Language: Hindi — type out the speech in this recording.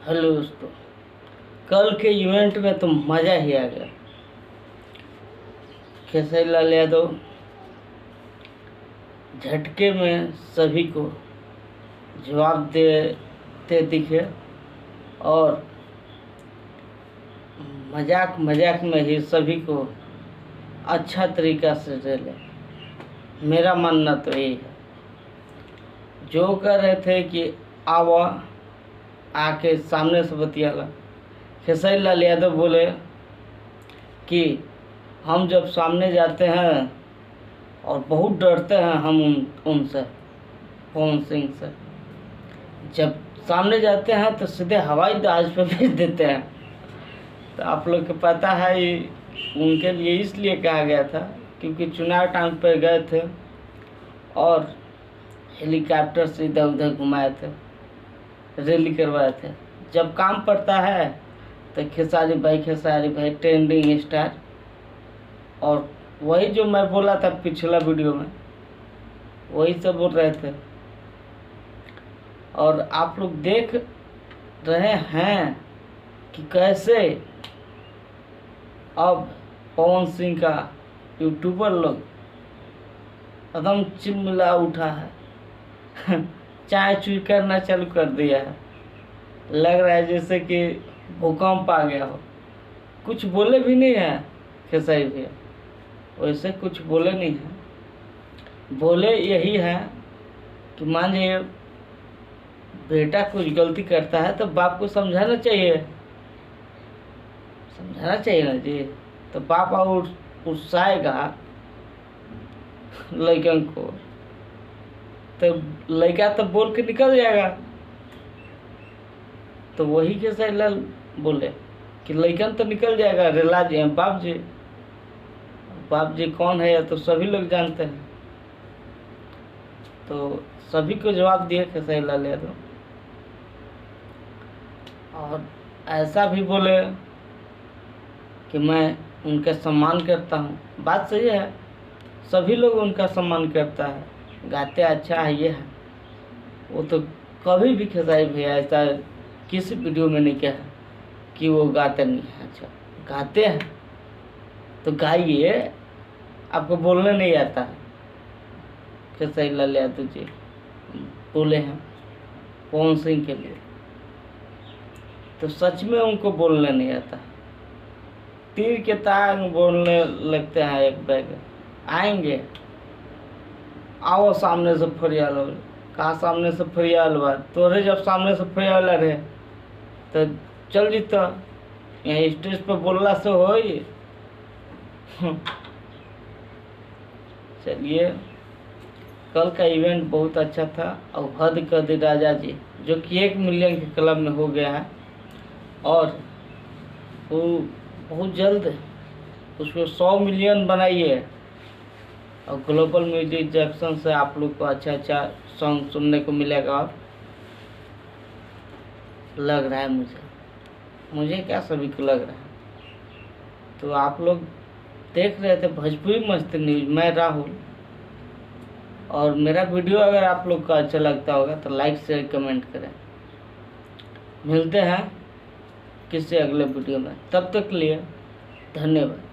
हेलो दोस्तों, कल के इवेंट में तो मज़ा ही आ गया। खेसारी लाल यादव झटके में सभी को जवाब देते दिखे और मजाक मजाक में ही सभी को अच्छा तरीका से ले ले। मेरा मानना तो यही है। जो कह रहे थे कि आवा आके सामने से बतियाला, खेसारी लाल यादव बोले कि हम जब सामने जाते हैं और बहुत डरते हैं हम उनसे, पवन सिंह से। जब सामने जाते हैं तो सीधे हवाई जहाज पे भेज देते हैं। तो आप लोग को पता है उनके लिए इसलिए कहा गया था क्योंकि चुनाव टाइम पर गए थे और हेलीकॉप्टर से इधर उधर घुमाए थे, रैली करवाए थे। जब काम पड़ता है तो खेसारी भाई ट्रेंडिंग स्टार। और वही जो मैं बोला था पिछला वीडियो में, वही सब बोल रहे थे। और आप लोग देख रहे हैं कि कैसे अब पवन सिंह का यूट्यूबर लोग एकदम चिलमिला उठा है। चाय चुई करना चालू कर दिया है। लग रहा है जैसे कि भूकंप आ गया हो। कुछ बोले भी नहीं है खेसारी भैया, वैसे कुछ बोले नहीं है। बोले यही है कि मान लीजिए बेटा कुछ गलती करता है तो बाप को समझाना चाहिए ना जी। तो बाप और उस्साएगा लड़कन को तो लड़का तो बोल के निकल जाएगा। तो वही खेसारी लाल बोले कि लड़कन तो निकल जाएगा, रेला जी हैं बाप जी कौन है या तो सभी लोग जानते हैं। तो सभी को जवाब दिए खेसारी लाल यादव। और ऐसा भी बोले कि मैं उनका सम्मान करता हूँ। बात सही है, सभी लोग उनका सम्मान करता है, गाते अच्छा है ये है। वो तो कभी भी खेसारी भैया ऐसा किसी वीडियो में नहीं कहा कि वो गाते नहीं है। अच्छा गाते हैं तो गाइए, आपको बोलने नहीं आता है। खेसारी लाल यादव जी बोले हैं पवन सिंह के लिए, तो सच में उनको बोलने नहीं आता। तीर के तार बोलने लगते हैं एक बैग। आएंगे आओ सामने से फरियाल हो। कहा सामने से फरियाल हुआ तोरे, जब सामने से फरियाल रहे तो चल जीता। यहाँ स्टेज पर बोलना से हो ही। चलिए, कल का इवेंट बहुत अच्छा था। और हद कर दी राजा जी जो कि 1 मिलियन के क्लब में हो गया है और वो बहुत जल्द उसको 100 मिलियन बनाइए। और ग्लोबल म्यूजिक जंक्शन से आप लोग को अच्छा सॉन्ग सुनने को मिलेगा। और लग रहा है मुझे क्या सभी को लग रहा है। तो आप लोग देख रहे थे भोजपुरी मस्त न्यूज, मैं राहुल। और मेरा वीडियो अगर आप लोग को अच्छा लगता होगा तो लाइक शेयर कमेंट करें। मिलते हैं किसी अगले वीडियो में, तब तक के लिए धन्यवाद।